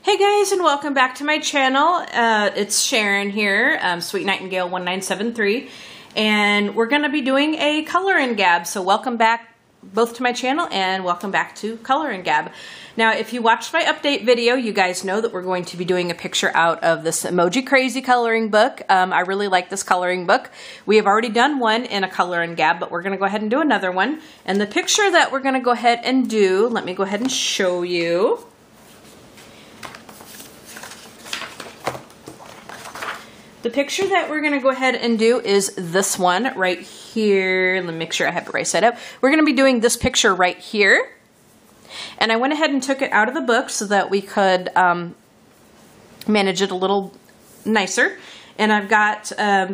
Hey guys, and welcome back to my channel. It's Sharon here, Sweetnightingale 1973, and we're going to be doing a color and gab. So welcome back both to my channel and welcome back to Color and Gab. Now, if you watched my update video, you guys know that we're going to be doing a picture out of this Emoji Crazy Coloring Book. I really like this coloring book. We have already done one in a color and gab, but we're going to go ahead and do another one. And the picture that we're going to go ahead and do, let me go ahead and show you. The picture that we're going to go ahead and do is this one right here. Let me make sure I have it right side up. We're going to be doing this picture right here. And I went ahead and took it out of the book so that we could manage it a little nicer. And I've got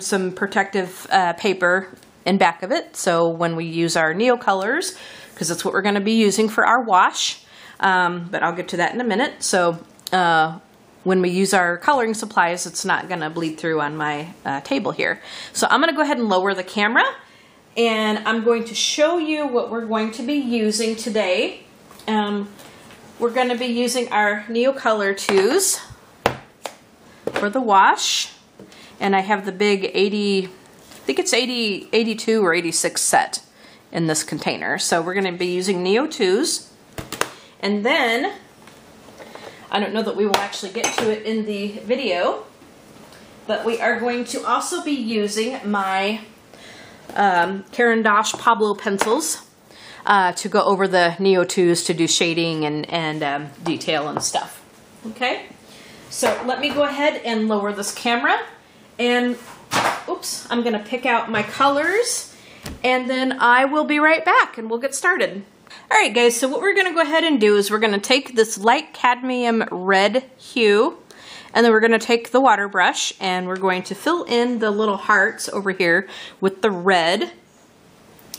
some protective paper in back of it. So when we use our Neocolors, because that's what we're going to be using for our wash. But I'll get to that in a minute. So when we use our coloring supplies, it's not going to bleed through on my table here. So I'm going to go ahead and lower the camera, and I'm going to show you what we're going to be using today. We're going to be using our Neocolor IIs for the wash, and I have the big 80, I think it's 82 or 86 set in this container. So we're going to be using Neo 2s, and then I don't know that we will actually get to it in the video, but we are going to also be using my Caran Pablo pencils to go over the Neo 2s to do shading and detail and stuff. Okay, so let me go ahead and lower this camera, and oops, I'm going to pick out my colors, and then I will be right back and we'll get started. Alright guys, so what we're going to go ahead and do is we're going to take this light cadmium red hue, and then we're going to take the water brush and we're going to fill in the little hearts over here with the red,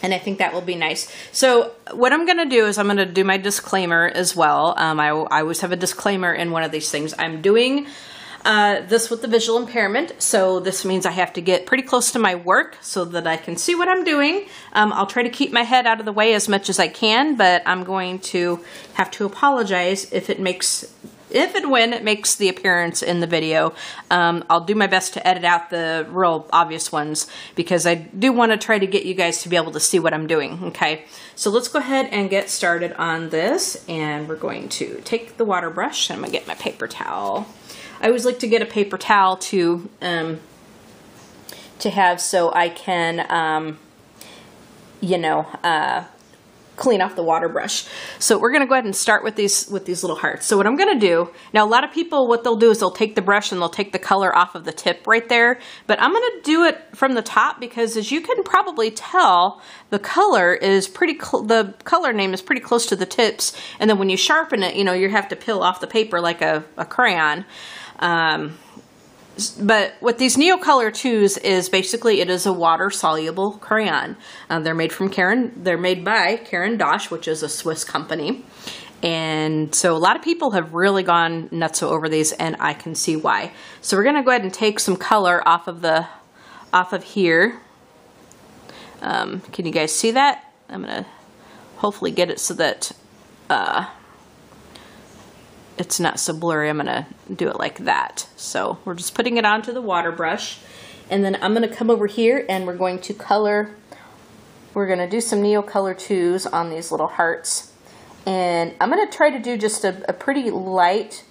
and I think that will be nice. So what I'm going to do is I'm going to do my disclaimer as well. I always have a disclaimer in one of these things. I'm doing this with the visual impairment, so this means I have to get pretty close to my work so that I can see what I'm doing. I'll try to keep my head out of the way as much as I can, but I'm going to have to apologize if and when it makes the appearance in the video. I'll do my best to edit out the real obvious ones because I do want to try to get you guys to be able to see what I'm doing. Okay, so let's go ahead and get started on this, and we're going to take the water brush, and I'm going to get my paper towel. I always like to get a paper towel to have so I can, clean off the water brush. So we're going to go ahead and start with these little hearts. So what I'm going to do, now a lot of people, what they'll do is they'll take the brush and they'll take the color off of the tip right there. But I'm going to do it from the top because, as you can probably tell, the color is the color name is pretty close to the tips. And then when you sharpen it, you have to peel off the paper like a crayon. But what these Neocolor IIs is, basically it is a water-soluble crayon. They're made by Caran, which is a Swiss company. And so a lot of people have really gone nuts over these, and I can see why. So we're going to go ahead and take some color off of here. Can you guys see that? I'm going to hopefully get it so that it's not so blurry. I'm going to do it like that. So we're just putting it onto the water brush, and then I'm going to come over here and we're going to color. We're going to do some Neocolor IIs on these little hearts, and I'm going to try to do just a pretty light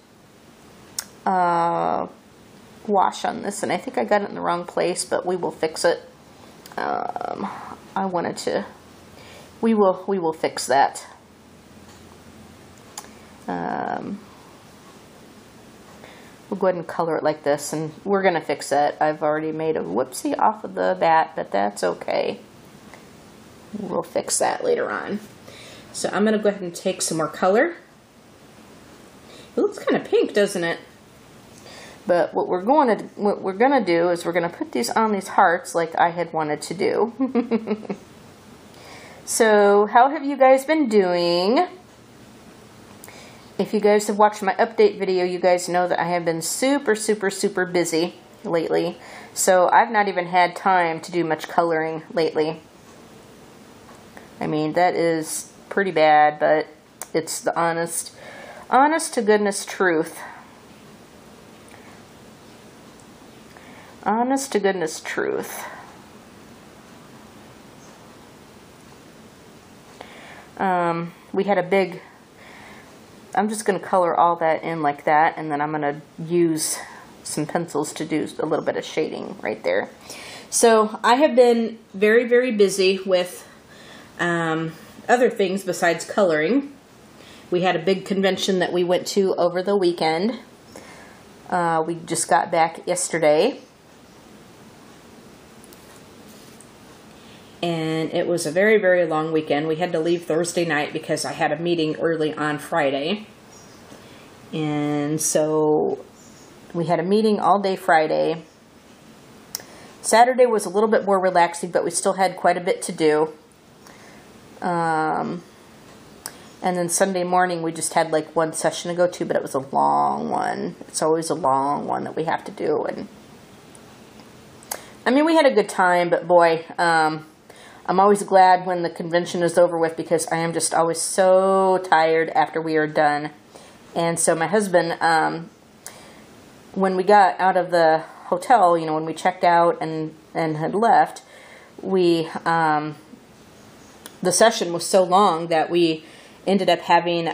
wash on this, and I think I got it in the wrong place, but we will fix it. We will fix that. We'll go ahead and color it like this, and we're going to fix that. I've already made a whoopsie off of the bat, but that's okay. We'll fix that later on. So I'm going to go ahead and take some more color. It looks kind of pink, doesn't it? But what we're going to do is we're going to put these on these hearts like I had wanted to do. So how have you guys been doing? If you guys have watched my update video, you guys know that I have been super busy lately. So I've not even had time to do much coloring lately. I mean, that is pretty bad, but it's the honest to goodness truth. Honest to goodness truth. We had a big, I'm just going to color all that in like that, and then I'm going to use some pencils to do a little bit of shading right there. So I have been very, very busy with other things besides coloring. We had a big convention that we went to over the weekend. We just got back yesterday. And it was a very, very long weekend. We had to leave Thursday night because I had a meeting early on Friday. And so we had a meeting all day Friday. Saturday was a little bit more relaxing, but we still had quite a bit to do. And then Sunday morning we just had like one session to go to, but it was a long one. It's always a long one that we have to do. And I mean, we had a good time, but boy, I'm always glad when the convention is over with because I am just always so tired after we are done. And so my husband, when we got out of the hotel, you know, when we checked out and had left, we, the session was so long that we ended up having, you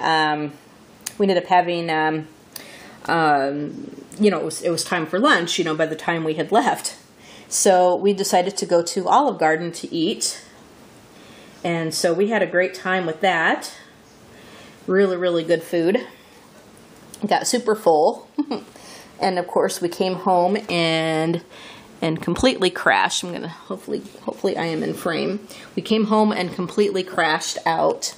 know, it was time for lunch, you know, by the time we had left. So we decided to go to Olive Garden to eat. And so we had a great time with that. Really, really good food. Got super full. And of course we came home and completely crashed. I'm gonna hopefully I am in frame. We came home and completely crashed out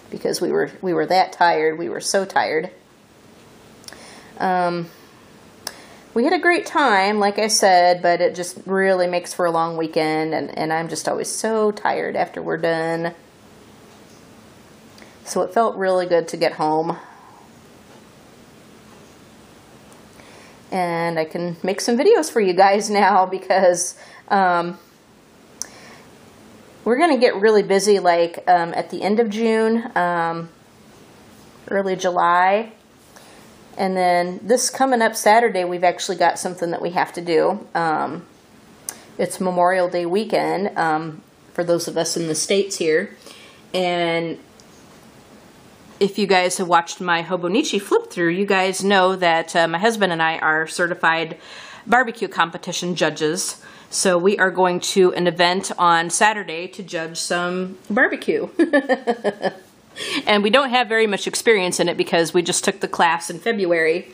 because we were that tired. We were so tired. We had a great time, like I said, but it just really makes for a long weekend, and I'm just always so tired after we're done. So it felt really good to get home. And I can make some videos for you guys now because we're going to get really busy like at the end of June, early July. And then this coming up Saturday, we've actually got something that we have to do. It's Memorial Day weekend for those of us in the States here. And if you guys have watched my Hobonichi flip through, you guys know that my husband and I are certified barbecue competition judges. So we are going to an event on Saturday to judge some barbecue. And we don't have very much experience in it because we just took the class in February.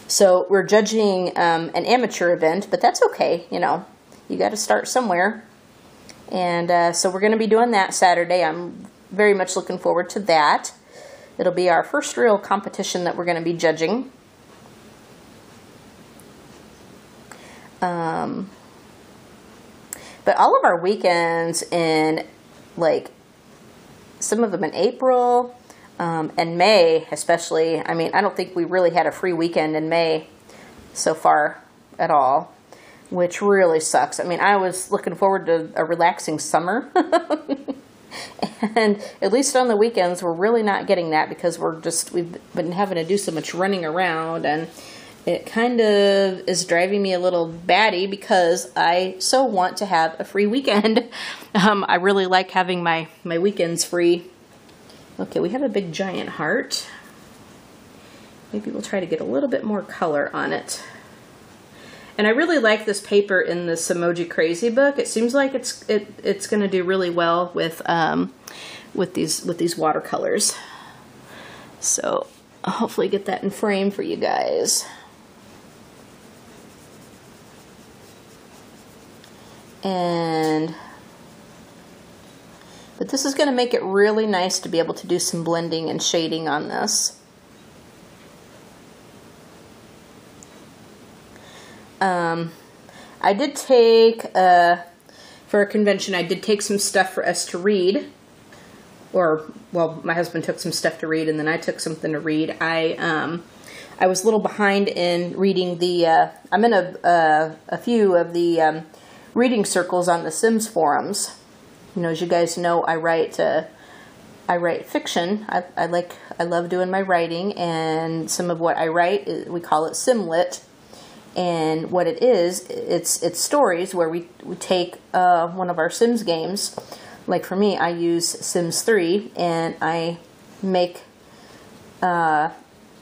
So we're judging an amateur event, but that's okay, you know. You got to start somewhere. And so we're going to be doing that Saturday. I'm very much looking forward to that. It'll be our first real competition that we're going to be judging. But all of our weekends in, like, some of them in April and May especially. I mean, I don't think we really had a free weekend in May so far at all, which really sucks. I mean, I was looking forward to a relaxing summer. And at least on the weekends, we're really not getting that because we've been having to do so much running around, and it kind of is driving me a little batty because I so want to have a free weekend. I really like having my weekends free. Okay, we have a big giant heart. Maybe we'll try to get a little bit more color on it. And I really like this paper in this Emoji Crazy book. It seems like it's going to do really well with these watercolors. So I'll hopefully get that in frame for you guys. But this is going to make it really nice to be able to do some blending and shading on this. I did take, for a convention, I did take some stuff for us to read. Or, well, my husband took some stuff to read, and then I took something to read. I was a little behind in reading the, I'm in a few of the reading circles on the Sims forums. You know, as you guys know, I write fiction. I love doing my writing, and some of what I write, we call it Simlit. And what it is, it's stories where we take one of our Sims games. Like for me, I use Sims 3, and I make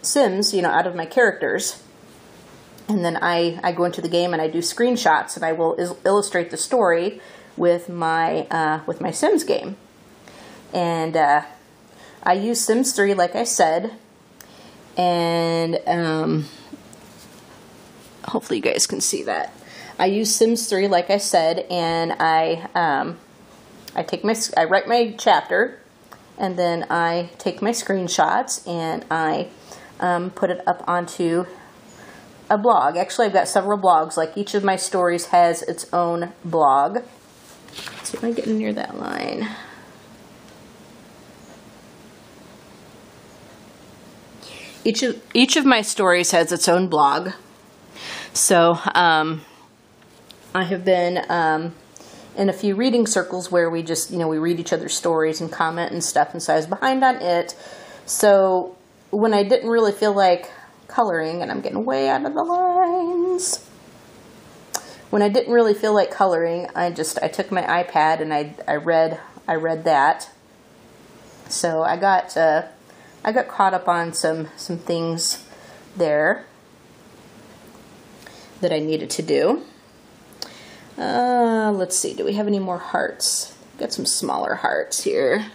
Sims, you know, out of my characters. And then I go into the game and I do screenshots, and I will illustrate the story with my Sims game. And I use Sims 3, like I said, and hopefully you guys can see that. I use Sims 3, like I said, and I write my chapter, and then I take my screenshots and I put it up onto a blog. Actually, I've got several blogs. Like each of my stories has its own blog. Let's see if I get near that line. Each of my stories has its own blog. So I have been in a few reading circles where we just, you know, we read each other's stories and comment and stuff, and so I was behind on it. So when I didn't really feel like coloring, and I'm getting way out of the lines. When I didn't really feel like coloring, I took my iPad and I read that. So I got caught up on some things there that I needed to do. Let's see, do we have any more hearts? Got some smaller hearts here.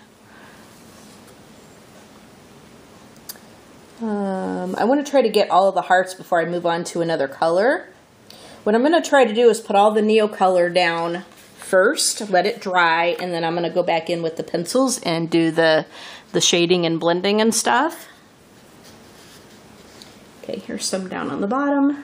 I want to try to get all of the hearts before I move on to another color. What I'm going to try to do is put all the Neocolor down first, let it dry, and then I'm going to go back in with the pencils and do the shading and blending and stuff. Okay, here's some down on the bottom.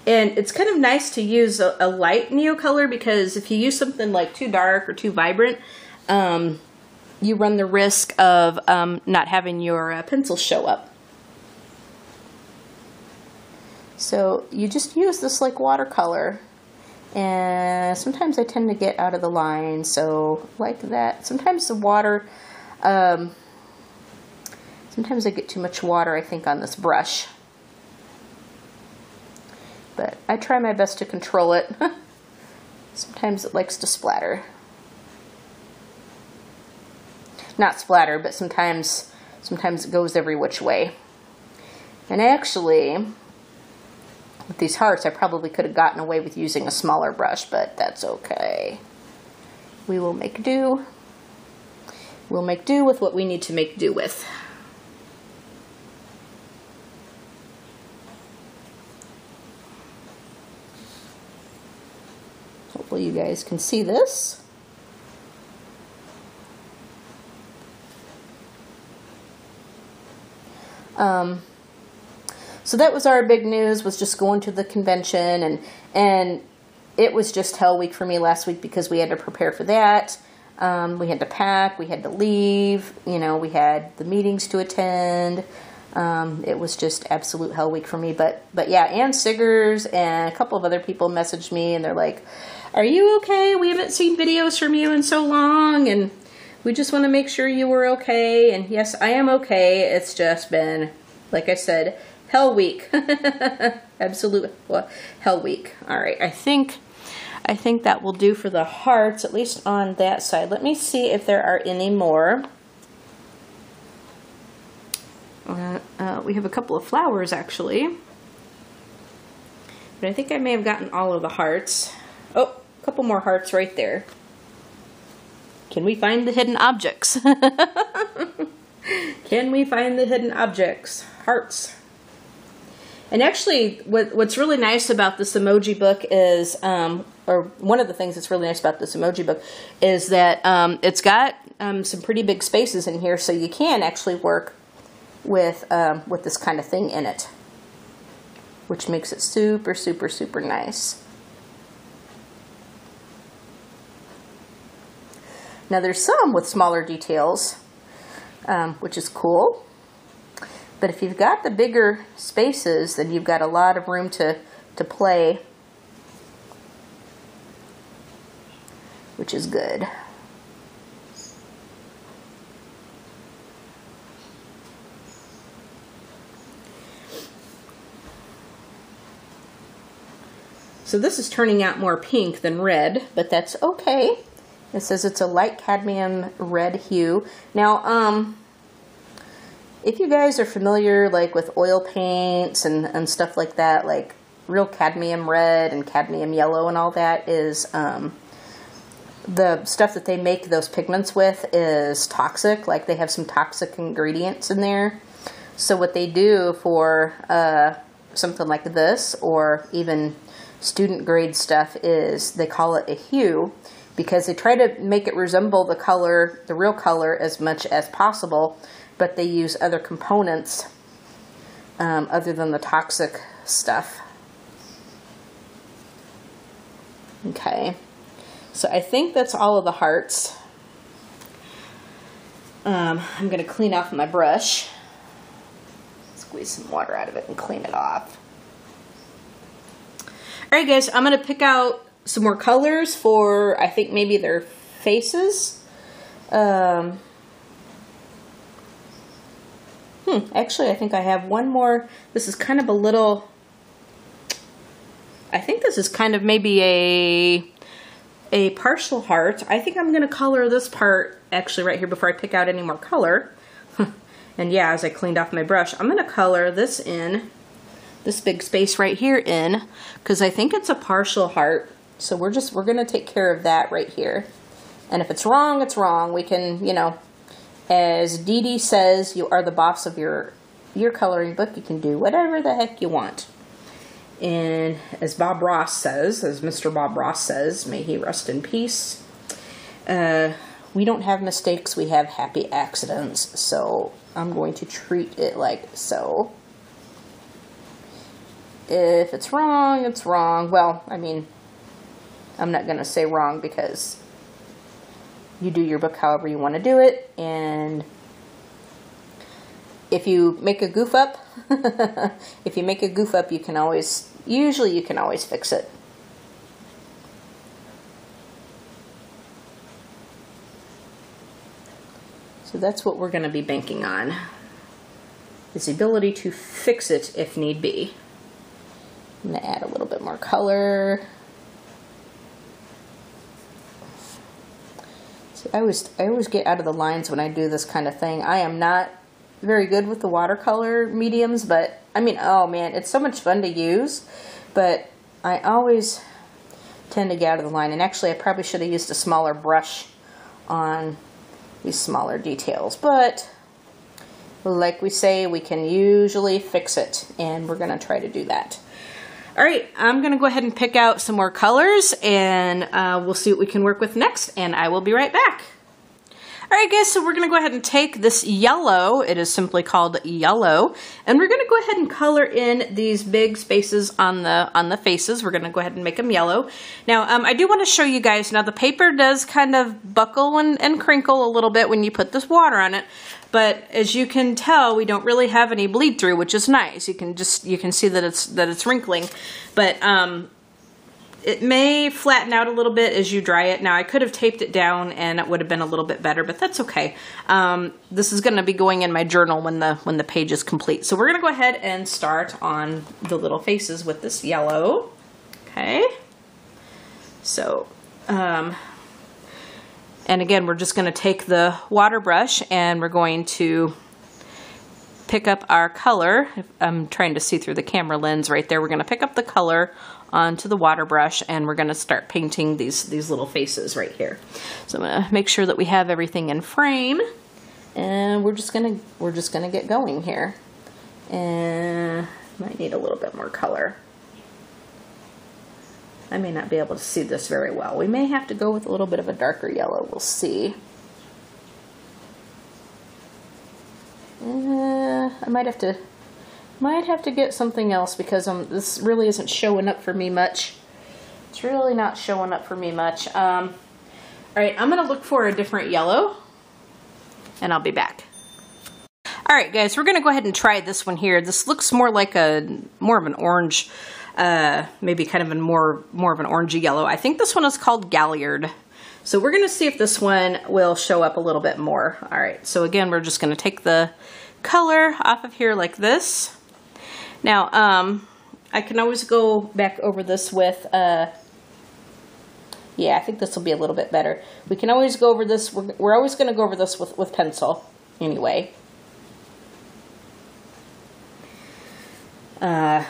And it's kind of nice to use a light Neocolor, because if you use something like too dark or too vibrant, you run the risk of not having your pencils show up. So you just use this like watercolor, and sometimes I tend to get out of the line, so like that. Sometimes the water, sometimes I get too much water, I think, on this brush. But I try my best to control it. Sometimes it likes to splatter. Not splatter, but sometimes it goes every which way. And actually, with these hearts, I probably could have gotten away with using a smaller brush, but that's okay. We will make do. We'll make do with what we need to make do with. Hopefully you guys can see this. So that was our big news, was just going to the convention, and it was just hell week for me last week because we had to prepare for that. We had to pack, we had to leave, you know, we had the meetings to attend. It was just absolute hell week for me. But yeah, Ann Siggers and a couple of other people messaged me, and they're like, "Are you okay? We haven't seen videos from you in so long, and we just want to make sure you were okay." And yes, I am okay. It's just been, like I said, hell week. Absolute hell week. All right, I think that will do for the hearts, at least on that side. Let me see if there are any more. We have a couple of flowers, actually. But I think I may have gotten all of the hearts. Oh, a couple more hearts right there. Can we find the hidden objects? Can we find the hidden objects? Hearts. And actually, what's really nice about this emoji book is, or one of the things that's really nice about this emoji book is that it's got some pretty big spaces in here, so you can actually work with this kind of thing in it, which makes it super, super, super nice. Now there's some with smaller details, which is cool. But if you've got the bigger spaces, then you've got a lot of room to play, which is good. So this is turning out more pink than red, but that's okay. It says it's a light cadmium red hue. Now, if you guys are familiar like with oil paints and stuff like that, like real cadmium red and cadmium yellow and all that is, the stuff that they make those pigments with is toxic. Like they have some toxic ingredients in there. So what they do for something like this, or even student grade stuff, is they call it a hue, because they try to make it resemble the color, the real color, as much as possible, but they use other components other than the toxic stuff. Okay, so I think that's all of the hearts. I'm going to clean off my brush. Squeeze some water out of it and clean it off. Alright guys, I'm going to pick out some more colors for, I think maybe their faces. Actually, I think I have one more. This is kind of a little, I think this is kind of maybe a partial heart. I think I'm going to color this part actually right here before I pick out any more color. And yeah, as I cleaned off my brush, I'm going to color this in, this big space right here in, because I think it's a partial heart. So we're going to take care of that right here. And if it's wrong, it's wrong. We can, you know, as Dee Dee says, you are the boss of your coloring book. You can do whatever the heck you want. And as Bob Ross says, as Mr. Bob Ross says, may he rest in peace, we don't have mistakes, we have happy accidents. So I'm going to treat it like so. If it's wrong, it's wrong. Well, I mean, I'm not going to say wrong, because you do your book however you want to do it. And if you make a goof up, if you make a goof up, you can always, usually you can always fix it. So that's what we're going to be banking on, is the ability to fix it if need be. I'm going to add a little bit more color. See, I always get out of the lines when I do this kind of thing. I am not very good with the watercolor mediums, but I mean, oh man, it's so much fun to use, but I always tend to get out of the line. And actually, I probably should have used a smaller brush on these smaller details, but like we say, we can usually fix it, and we're going to try to do that. All right, I'm going to go ahead and pick out some more colors, and we'll see what we can work with next, and I will be right back. All right, guys, so we're going to go ahead and take this yellow, it is simply called yellow, and we're going to go ahead and color in these big spaces on the faces. We're going to go ahead and make them yellow. Now, I do want to show you guys, now the paper does kind of buckle and crinkle a little bit when you put this water on it, but as you can tell, we don't really have any bleed through, which is nice. You can see that it's wrinkling, but it may flatten out a little bit as you dry it. Now, I could have taped it down and it would have been a little bit better, but that's okay. This is going to be going in my journal when the page is complete. So we're going to go ahead and start on the little faces with this yellow. Okay. So, and again, we're just going to take the water brush and we're going to pick up our color. I'm trying to see through the camera lens right there. We're going to pick up the color onto the water brush, and we're going to start painting these little faces right here. So I'm going to make sure that we have everything in frame, and we're just going to get going here. And might need a little bit more color. I may not be able to see this very well. We may have to go with a little bit of a darker yellow. We'll see. I might have to get something else, because this really isn't showing up for me much. It's really not showing up for me much. All right, I'm gonna look for a different yellow, and I'll be back. All right, guys, we're gonna go ahead and try this one here. This looks more like more of an orange, maybe kind of more of an orangey yellow. I think this one is called Galliard. So we're gonna see if this one will show up a little bit more. All right, so again, we're just gonna take the color off of here like this. Now, I can always go back over this with, yeah, I think this will be a little bit better. We can always go over this, we're always going to go over this with pencil anyway. We're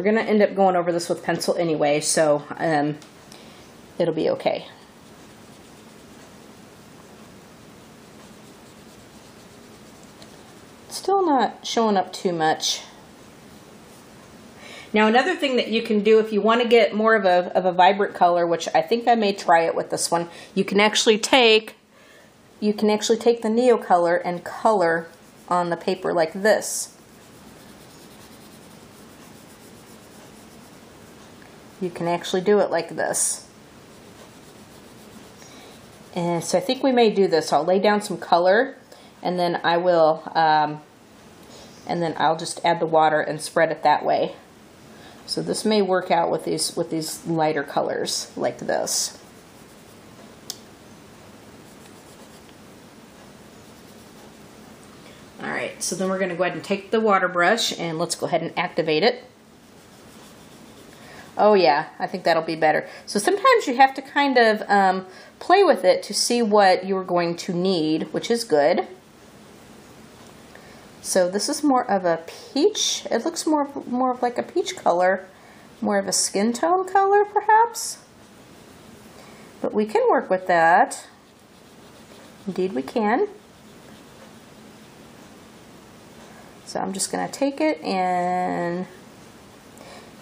going to end up going over this with pencil anyway, so it'll be okay. Still not showing up too much. Now another thing that you can do if you want to get more of a vibrant color, which I think I may try it with this one, you can actually take the Neocolor and color on the paper like this. You can actually do it like this. And so I think we may do this. I'll lay down some color, and then I will, and then I'll just add the water and spread it that way. So this may work out with these lighter colors like this. All right, so then we're going to go ahead and take the water brush and let's go ahead and activate it. Oh yeah, I think that'll be better. So sometimes you have to kind of play with it to see what you're going to need, which is good. So this is more of a peach. It looks more of like a peach color, more of a skin tone color perhaps. But we can work with that. Indeed we can. So I'm just going to take it and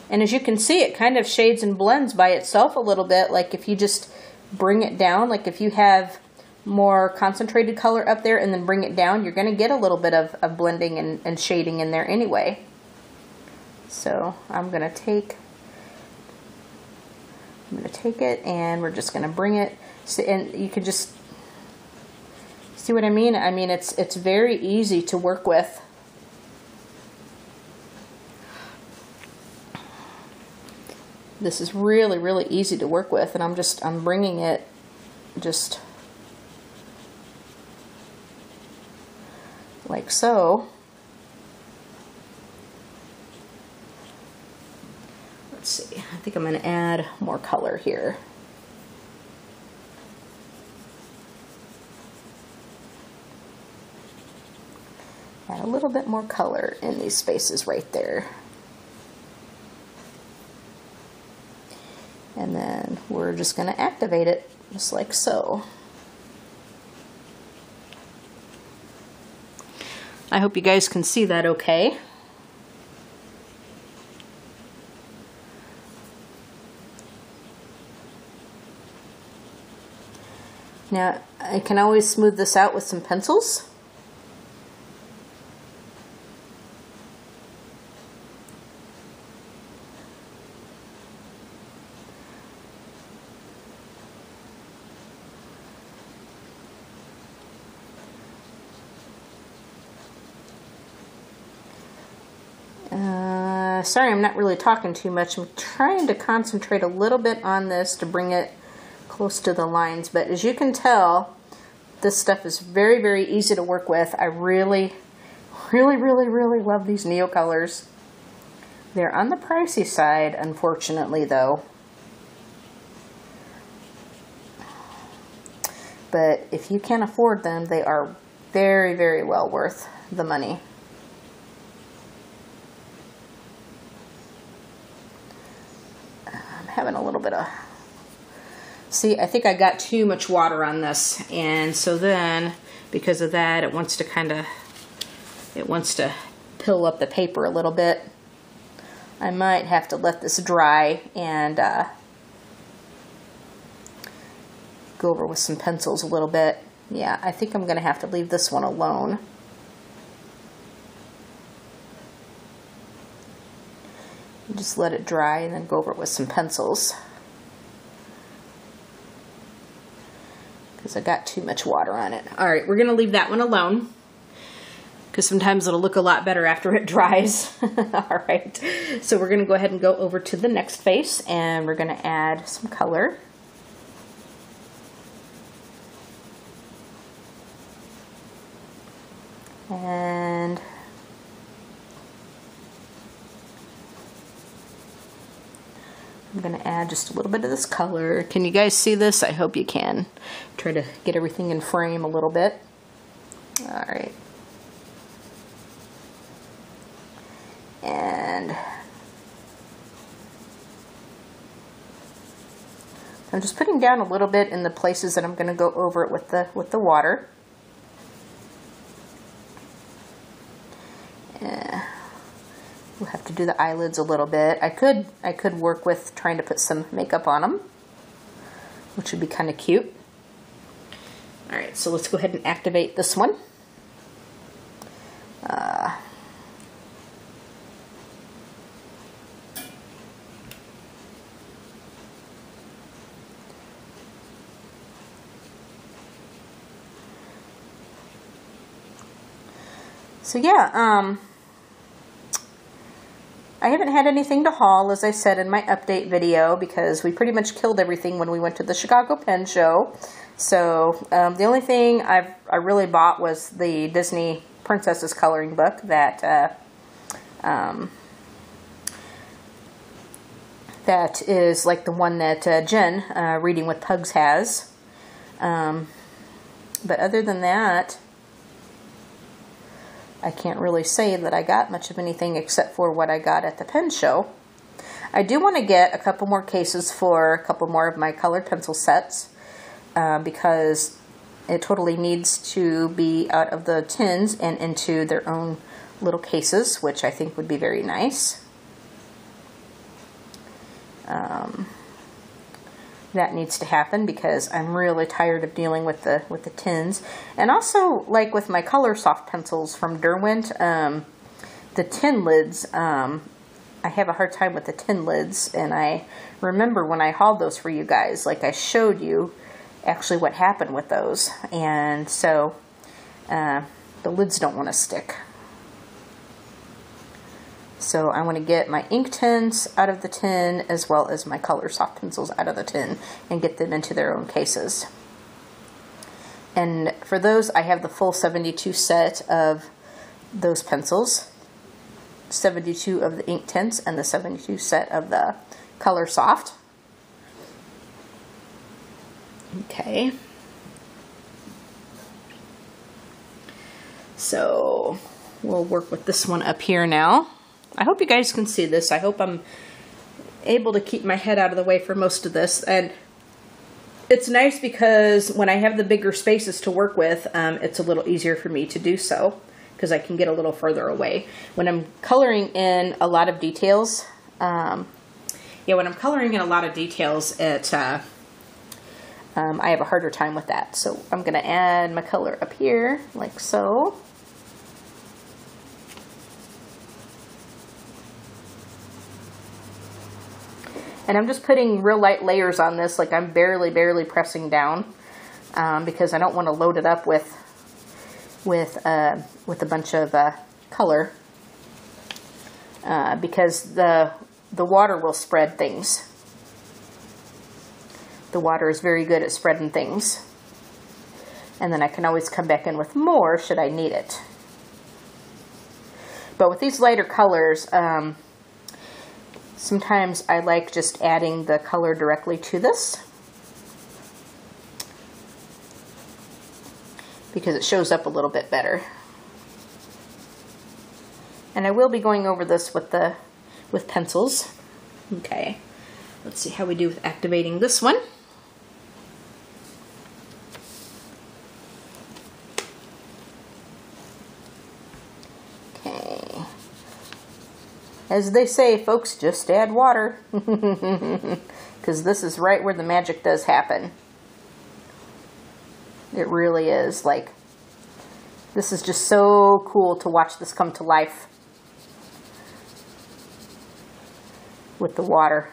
as you can see, it kind of shades and blends by itself a little bit. Like if you just bring it down, like if you have more concentrated color up there and then bring it down, you're going to get a little bit of blending and shading in there anyway. So I'm going to take it and we're just going to bring it. So, and you can just see what I mean? I mean, it's very easy to work with. This is really, really easy to work with, and I'm bringing it just like so. Let's see, I think I'm going to add more color here. Add a little bit more color in these spaces right there. And then we're just going to activate it just like so. I hope you guys can see that okay. Now I can always smooth this out with some pencils. Sorry, I'm not really talking too much. I'm trying to concentrate a little bit on this to bring it close to the lines. But as you can tell, this stuff is very, very easy to work with. I really, really, really, really love these Neocolors. They're on the pricey side, unfortunately, though. But if you can't afford them, they are very, very well worth the money. Having a little bit of, see, I think I got too much water on this, and so then because of that it wants to pill up the paper a little bit. I might have to let this dry and go over with some pencils a little bit. Yeah, I think I'm gonna have to leave this one alone. Just let it dry and then go over it with some pencils, because I got too much water on it. All right, we're going to leave that one alone because sometimes it'll look a lot better after it dries. All right, so we're going to go ahead and go over to the next face, and we're going to add some color. And I'm going to add just a little bit of this color. Can you guys see this? I hope you can. Try to get everything in frame a little bit. All right. And I'm just putting down a little bit in the places that I'm going to go over it with the water. We'll have to do the eyelids a little bit. I could work with trying to put some makeup on them, which would be kind of cute. All right, so let's go ahead and activate this one. So yeah, I haven't had anything to haul, as I said in my update video, because we pretty much killed everything when we went to the Chicago Pen Show. So the only thing I really bought was the Disney Princesses coloring book that that is like the one that Jen, Reading with Pugs, has. But other than that, I can't really say that I got much of anything except for what I got at the pen show. I do want to get a couple more cases for a couple more of my colored pencil sets because it totally needs to be out of the tins and into their own little cases, which I think would be very nice. That needs to happen because I'm really tired of dealing with the tins. And also, like with my color soft pencils from Derwent, the tin lids, I have a hard time with the tin lids. And I remember when I hauled those for you guys, like I showed you actually what happened with those. And so the lids don't want to stick. So I want to get my ink tints out of the tin as well as my color soft pencils out of the tin and get them into their own cases. And for those, I have the full 72 set of those pencils, 72 of the ink tints and the 72 set of the color soft. Okay. So we'll work with this one up here now. I hope you guys can see this. I hope I'm able to keep my head out of the way for most of this. And it's nice because when I have the bigger spaces to work with, it's a little easier for me to do so because I can get a little further away. When I'm coloring in a lot of details, when I'm coloring in a lot of details, I have a harder time with that. So I'm going to add my color up here like so. And I'm just putting real light layers on this, like I'm barely pressing down because I don't want to load it up with a bunch of color because the water will spread things. The water is very good at spreading things. And then I can always come back in with more should I need it. But with these lighter colors, sometimes I like just adding the color directly to this because it shows up a little bit better. And I will be going over this with pencils. Okay, let's see how we do with activating this one. As they say, folks, just add water. Because this is right where the magic does happen. It really is. Like, this is just so cool to watch this come to life with the water.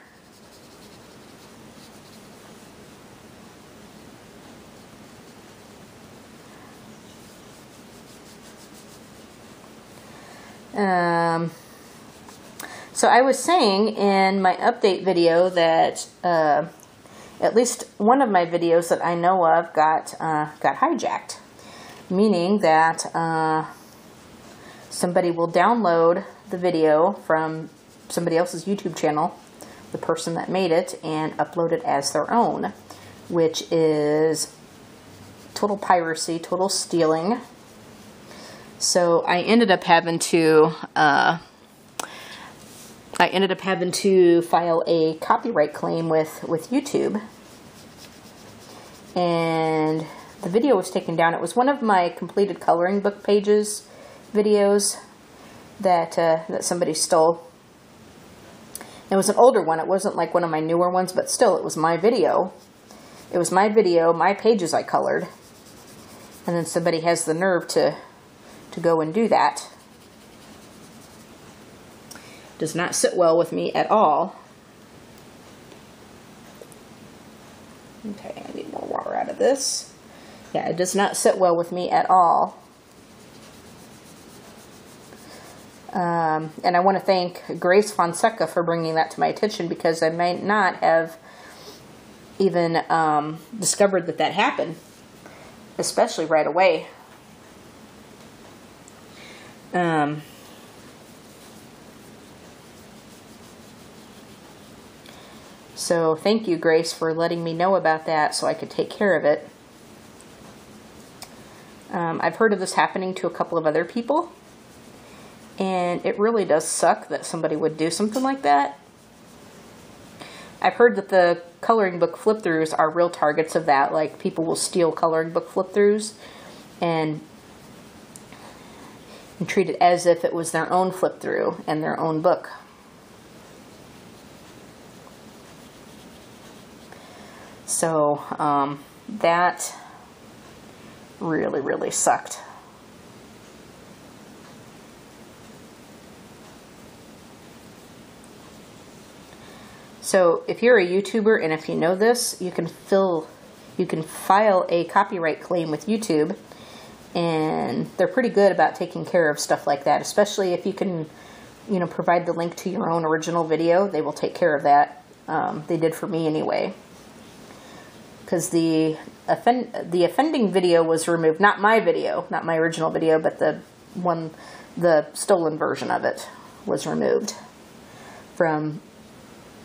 So I was saying in my update video that at least one of my videos that I know of got hijacked, meaning that somebody will download the video from somebody else's YouTube channel the person that made it and upload it as their own, which is total piracy, total stealing. So I ended up having to file a copyright claim with YouTube, and the video was taken down. It was one of my completed coloring book pages videos that somebody stole. It was an older one. It wasn't like one of my newer ones, but still, it was my video. It was my video, my pages I colored, and then somebody has the nerve to go and do that. Does not sit well with me at all. Okay, I need more water out of this. Yeah, it does not sit well with me at all. And I want to thank Grace Fonseca for bringing that to my attention, because I might not have even discovered that happened, especially right away. So thank you, Grace, for letting me know about that so I could take care of it. I've heard of this happening to a couple of other people, and it really does suck that somebody would do something like that. I've heard that the coloring book flip-throughs are real targets of that. Like, people will steal coloring book flip-throughs and treat it as if it was their own flip-through and their own book. So that really, really sucked. So if you're a YouTuber and if you know this, you can file a copyright claim with YouTube, and they're pretty good about taking care of stuff like that, especially if you can, you know, provide the link to your own original video. They will take care of that. They did for me anyway. Because the offending video was removed, not my video, not my original video, but the stolen version of it was removed from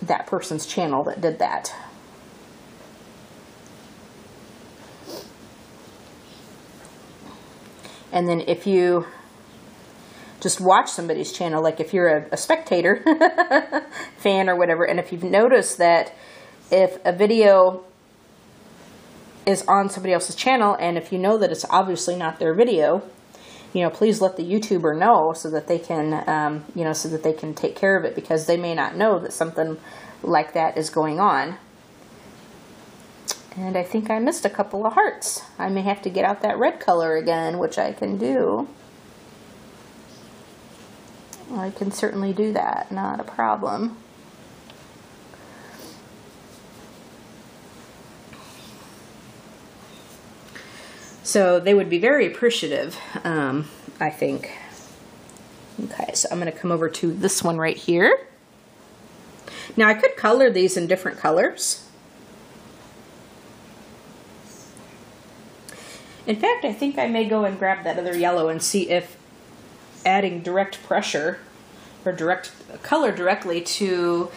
that person's channel that did that. And then if you just watch somebody's channel, like if you're a spectator, fan or whatever, and if you've noticed that if a video is on somebody else's channel, and if you know that it's obviously not their video, you know, please let the YouTuber know so that they can, you know, so that they can take care of it, because they may not know that something like that is going on. And I think I missed a couple of hearts. I may have to get out that red color again, which I can do. I can certainly do that, not a problem. So they would be very appreciative, I think. Okay, so I'm going to come over to this one right here. Now I could color these in different colors. In fact, I think I may go and grab that other yellow and see if adding direct pressure or direct color directly to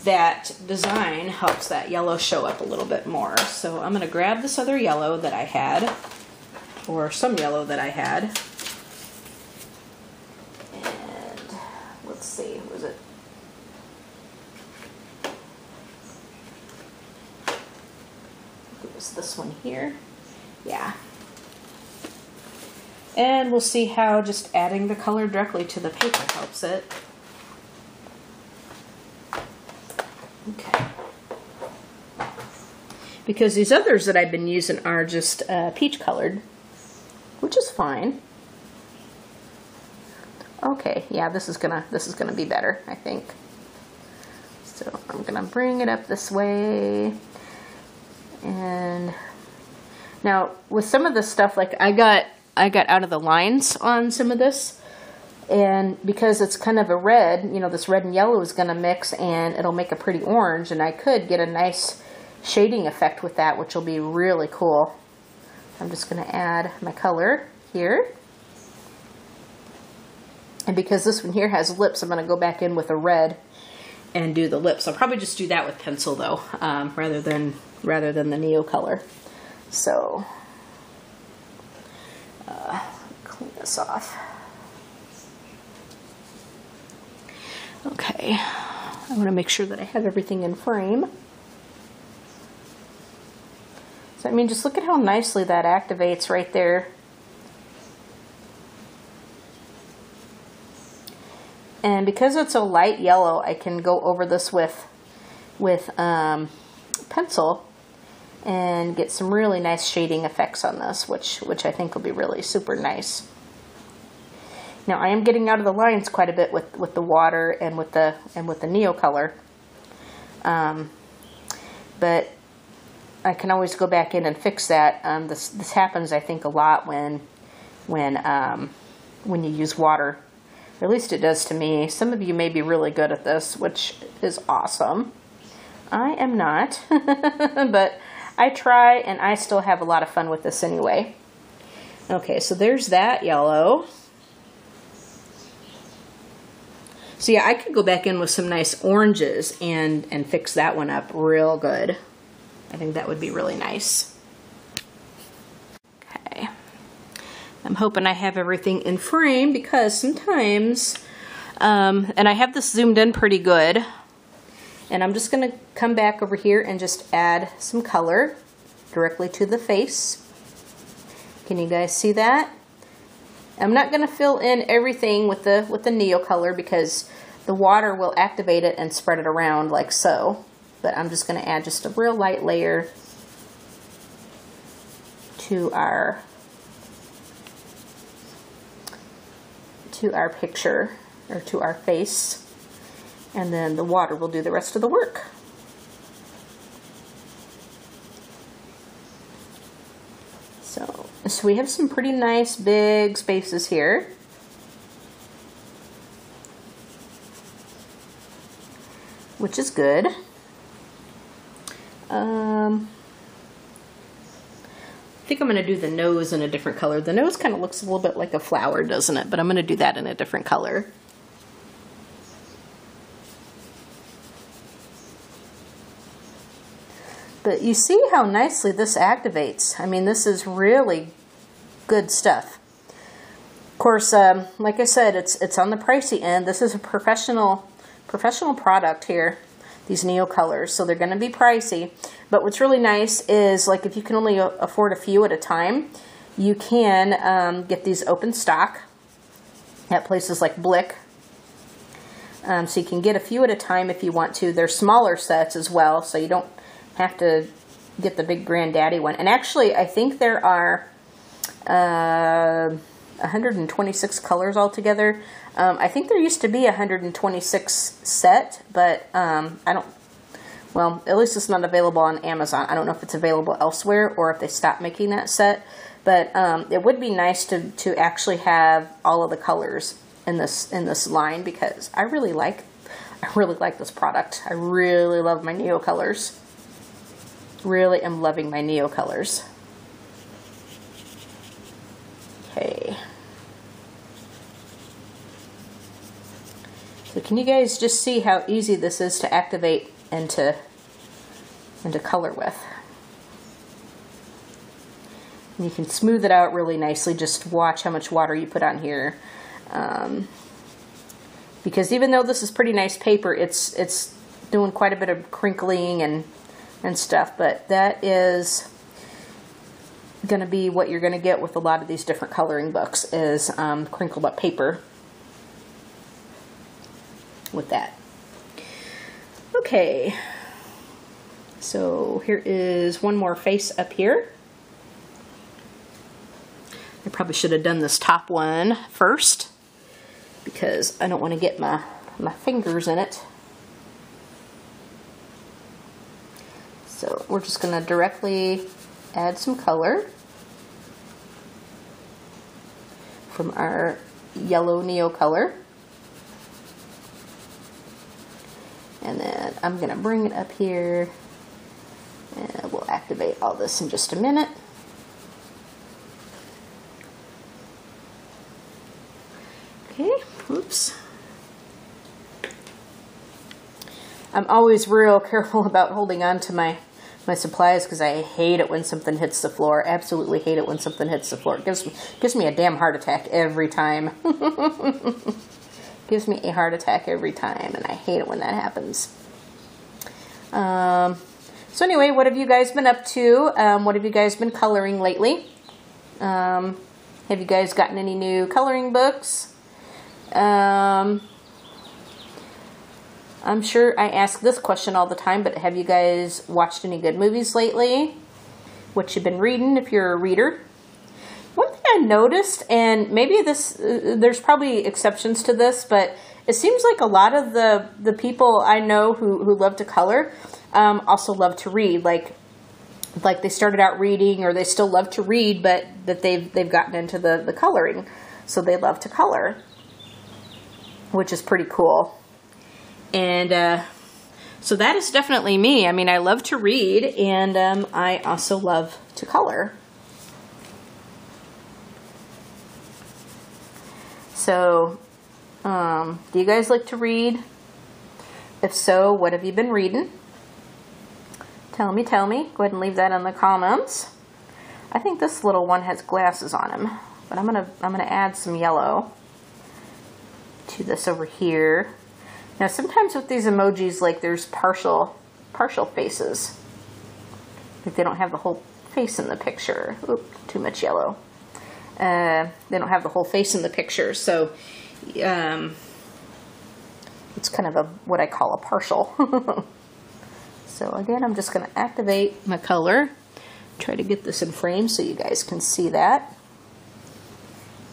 that design helps that yellow show up a little bit more. So I'm going to grab this other yellow that I had, or some yellow that I had, and let's see, was it? It was this one here. Yeah. And we'll see how just adding the color directly to the paper helps it. Okay. Because these others that I've been using are just peach colored, which is fine. Okay, yeah, this is gonna be better, I think. So I'm gonna bring it up this way. And now with some of this stuff, like I got out of the lines on some of this, and because it's kind of a red, you know, this red and yellow is going to mix and it'll make a pretty orange, and I could get a nice shading effect with that, which will be really cool. I'm just going to add my color here, and because this one here has lips, I'm going to go back in with a red do the lips. I'll probably just do that with pencil though, rather than the Neocolor. So clean this off. Okay, I want to make sure that I have everything in frame. So I mean, just look at how nicely that activates right there. And because it's a light yellow, I can go over this with pencil and get some really nice shading effects on this, which I think will be really super nice. Now I am getting out of the lines quite a bit with the water and with the Neocolor, but I can always go back in and fix that. This happens, I think, a lot when you use water. Or at least it does to me. Some of you may be really good at this, which is awesome. I am not, but I try, and I still have a lot of fun with this anyway. Okay, so there's that yellow. So yeah, I could go back in with some nice oranges and fix that one up real good. I think that would be really nice. Okay. I'm hoping I have everything in frame because sometimes, and I have this zoomed in pretty good, and I'm just going to come back over here and just add some color directly to the face. Can you guys see that? I'm not going to fill in everything with the Neocolor because the water will activate it and spread it around like so. But I'm just going to add just a real light layer to our picture, or to our face, and then the water will do the rest of the work. So we have some pretty nice big spaces here. Which is good. I think I'm going to do the nose in a different color. The nose kind of looks a little bit like a flower, doesn't it? But I'm going to do that in a different color. But you see how nicely this activates. I mean, this is really good stuff. Of course, like I said, it's on the pricey end. This is a professional product here, these Neocolors, so they're going to be pricey. But what's really nice is, like, if you can only afford a few at a time, you can get these open stock at places like Blick. So you can get a few at a time if you want to. They're smaller sets as well, so you don't have to get the big granddaddy one. And actually, I think there are 126 colors altogether. I think there used to be 126 set, but I don't, well, at least it's not available on Amazon. I don't know if it's available elsewhere or if they stopped making that set, but it would be nice to actually have all of the colors in this line, because I really like this product. I really love my Neocolors. Really am loving my Neocolors. Okay. So can you guys just see how easy this is to activate and to color with? And you can smooth it out really nicely. Just watch how much water you put on here. Because even though this is pretty nice paper, it's doing quite a bit of crinkling and stuff. But that is going to be what you're going to get with a lot of these different coloring books, is crinkled up paper with that. Okay, so here is one more face up here. I probably should have done this top one first because I don't want to get my fingers in it. So we're just going to directly add some color from our yellow Neocolor. And then I'm going to bring it up here, and we'll activate all this in just a minute. Okay, oops. I'm always real careful about holding on to my supplies because I hate it when something hits the floor. Absolutely hate it when something hits the floor. It gives me a damn heart attack every time. Gives me a heart attack every time, and I hate it when that happens. So anyway, what have you guys been up to? What have you guys been coloring lately? Have you guys gotten any new coloring books? I'm sure I ask this question all the time, but have you guys watched any good movies lately? What you've been reading, if you're a reader? One thing I noticed, and maybe there's probably exceptions to this, but it seems like a lot of the people I know who love to color also love to read. Like they started out reading, or they still love to read, but that they've gotten into the coloring, so they love to color, which is pretty cool. And so that is definitely me. I mean, I love to read, and I also love to color. So, do you guys like to read? If so, what have you been reading? Tell me. Go ahead and leave that in the comments. I think this little one has glasses on him, but I'm gonna add some yellow to this over here. Now, sometimes with these emojis, like there's partial faces. Like they don't have the whole face in the picture. Oop, too much yellow. They don't have the whole face in the picture, so it's kind of what I call a partial. So again, I'm just going to activate my color. Try to get this in frame so you guys can see that.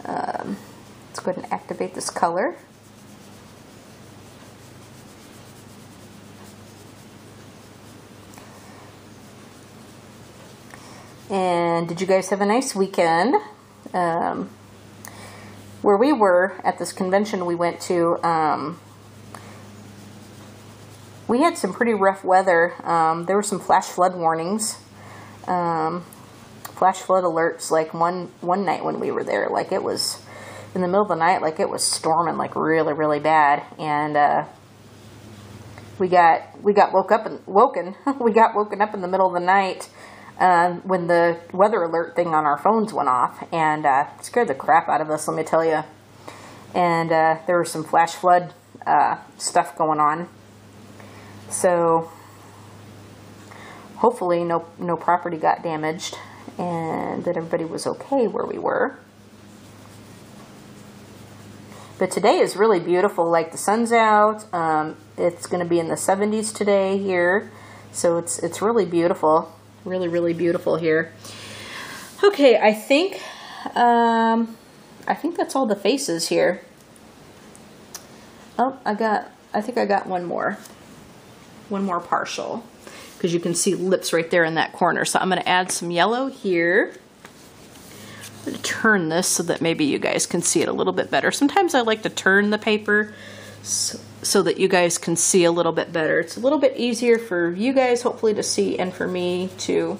Let's go ahead and activate this color. And did you guys have a nice weekend? Where we were at this convention we went to, we had some pretty rough weather. There were some flash flood warnings, flash flood alerts. Like one night when we were there, like it was in the middle of the night, like it was storming like really, really bad, and we got woken up in the middle of the night. When the weather alert thing on our phones went off, and it scared the crap out of us, let me tell you. And there was some flash flood stuff going on. So hopefully no property got damaged, and that everybody was okay where we were. But today is really beautiful. Like the sun's out. It's going to be in the 70s today here, so it's really beautiful. Really, really beautiful here. Okay, I think that's all the faces here. Oh, I think I got one more partial, because you can see lips right there in that corner. So I'm going to add some yellow here. I'm going to turn this so that maybe you guys can see it a little bit better. Sometimes I like to turn the paper so that you guys can see a little bit better. It's a little bit easier for you guys, hopefully, to see, and for me to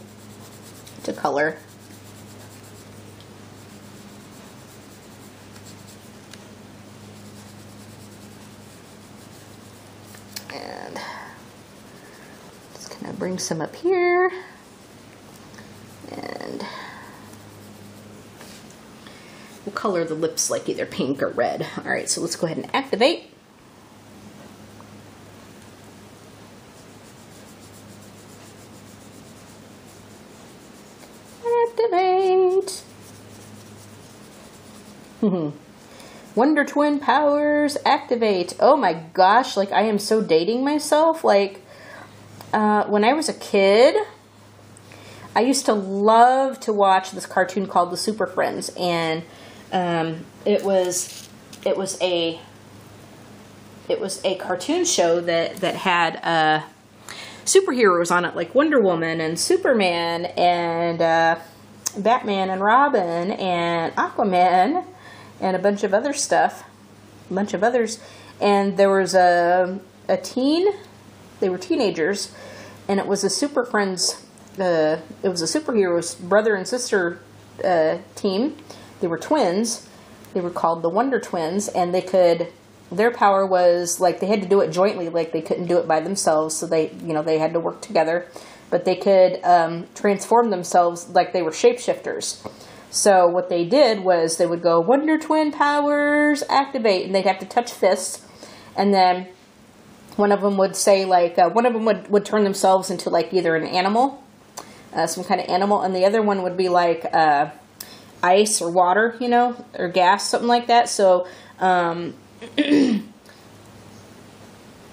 color. And just gonna bring some up here, and we'll color the lips like either pink or red. All right, so let's go ahead and activate. Activate. Wonder Twin powers activate. Oh my gosh, like I am so dating myself. Like when I was a kid, I used to love to watch this cartoon called The Super Friends, and it was a cartoon show that had superheroes on it, like Wonder Woman and Superman and Batman and Robin and Aquaman and a bunch of other stuff, a bunch of others. And there was a teen, they were teenagers, and it was a Super Friends, it was a superheroes brother and sister team. They were twins. They were called the Wonder Twins, and they could their power was like they had to do it jointly, like they couldn't do it by themselves, so they, you know, they had to work together, but they could transform themselves like they were shapeshifters. So what they did was they would go, Wonder Twin powers activate, and they'd have to touch fists, and then one of them would say, like, one of them would turn themselves into, like, either an animal, some kind of animal, and the other one would be, like, ice or water, you know, or gas, something like that. So,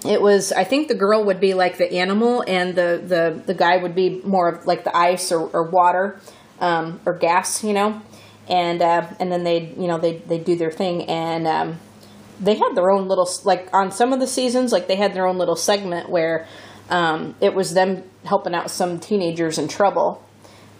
it was, I think the girl would be, like, the animal, and the guy would be more of, like, the ice or water, or gas, you know, and then they'd, you know, they'd do their thing, and, they had their own little, like, on some of the seasons, like, they had their own little segment where it was them helping out some teenagers in trouble.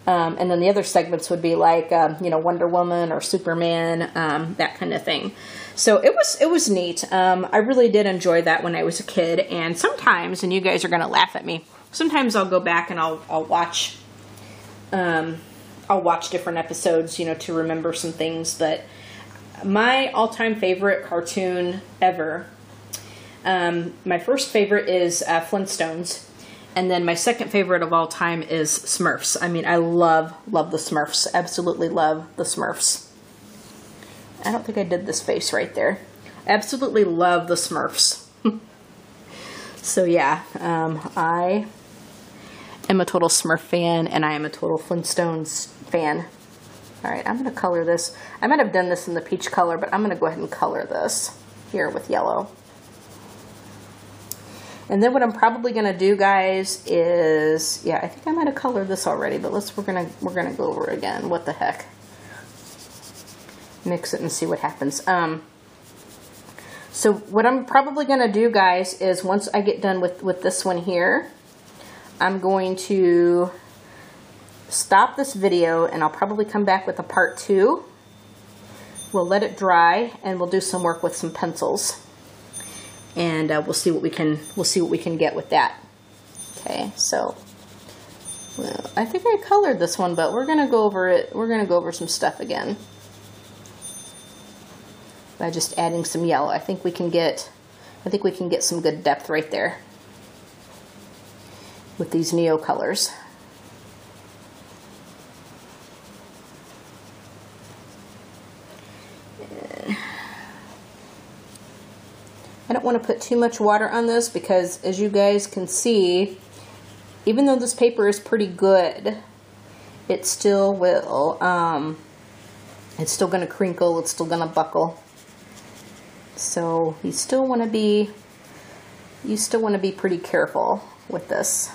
And then the other segments would be like, you know, Wonder Woman or Superman, that kind of thing. So it was neat. I really did enjoy that when I was a kid. And sometimes, and you guys are going to laugh at me, sometimes I'll go back and I'll watch different episodes, you know, to remember some things, but my all-time favorite cartoon ever, my first favorite is Flintstones, and then my second favorite of all time is Smurfs. I mean, I love the Smurfs. Absolutely love the Smurfs. I don't think I did this face right there. Absolutely love the Smurfs. So yeah, I am a total Smurf fan, and I am a total Flintstones fan. All right, I'm going to color this. I might have done this in the peach color, but I'm going to go ahead and color this here with yellow. And then what I'm probably going to do, guys, is, yeah, I think I might have colored this already, but we're gonna go over it again. What the heck? Mix it and see what happens. So what I'm probably going to do, guys, is once I get done with this one here, I'm going to stop this video, and I'll probably come back with a part 2. We'll let it dry, and we'll do some work with some pencils, and we'll see what we can get with that. Okay, so well, I think I colored this one, but we're gonna go over it. We're gonna go over some stuff again by just adding some yellow. I think we can get some good depth right there with these Neocolors. I don't want to put too much water on this because, as you guys can see, even though this paper is pretty good, it still will, it's still going to crinkle, it's still going to buckle. So you still want to be pretty careful with this.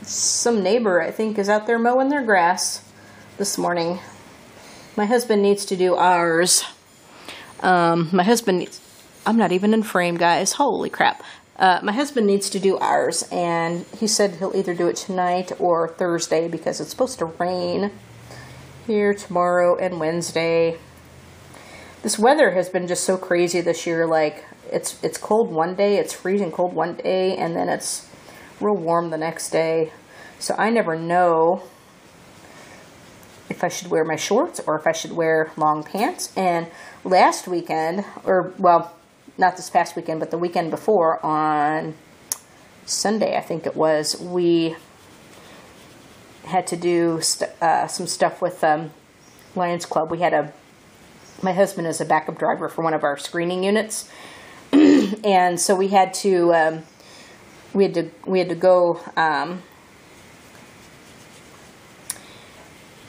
Some neighbor, I think, is out there mowing their grass this morning. My husband needs to do ours. I'm not even in frame, guys. Holy crap. My husband needs to do ours, and he said he'll either do it tonight or Thursday because it's supposed to rain here tomorrow and Wednesday. This weather has been just so crazy this year. Like, it's cold one day, it's freezing cold one day, and then it's real warm the next day. So I never know if I should wear my shorts or if I should wear long pants. And last weekend, or well, not this past weekend, but the weekend before, on Sunday, I think it was, we had to do some stuff with Lions Club. We had my husband is a backup driver for one of our screening units, and so we had to go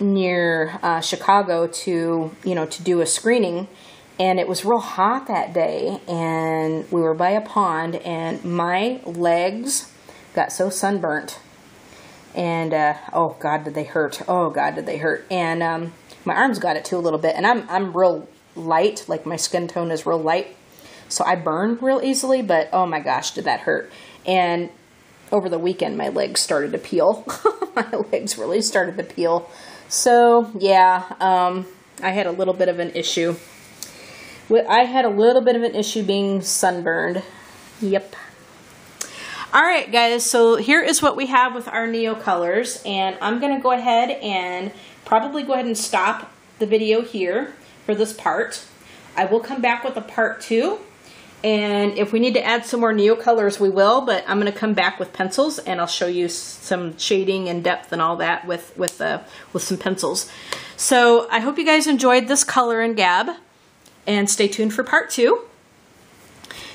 near Chicago to do a screening, and it was real hot that day, and we were by a pond, and my legs got so sunburnt, and oh God, did they hurt. Oh God, did they hurt. And my arms got it too a little bit, and I'm real light, like my skin tone is real light, so I burn real easily, but oh my gosh, did that hurt. And over the weekend, my legs started to peel. My legs really started to peel. So, yeah, I had a little bit of an issue. I had a little bit of an issue being sunburned. Yep. All right, guys, so here is what we have with our Neocolors, and I'm going to go ahead and probably go ahead and stop the video here for this part. I will come back with a part 2, and if we need to add some more Neocolors, we will, but I'm going to come back with pencils, and I'll show you some shading and depth and all that with some pencils. So I hope you guys enjoyed this color and gab, and stay tuned for part 2.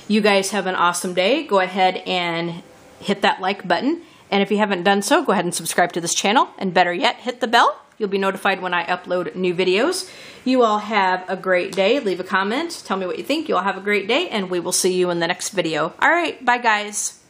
You guys have an awesome day. Go ahead and hit that like button. And if you haven't done so, go ahead and subscribe to this channel. And better yet, hit the bell. You'll be notified when I upload new videos. You all have a great day. Leave a comment. Tell me what you think. You all have a great day. And we will see you in the next video. All right. Bye, guys.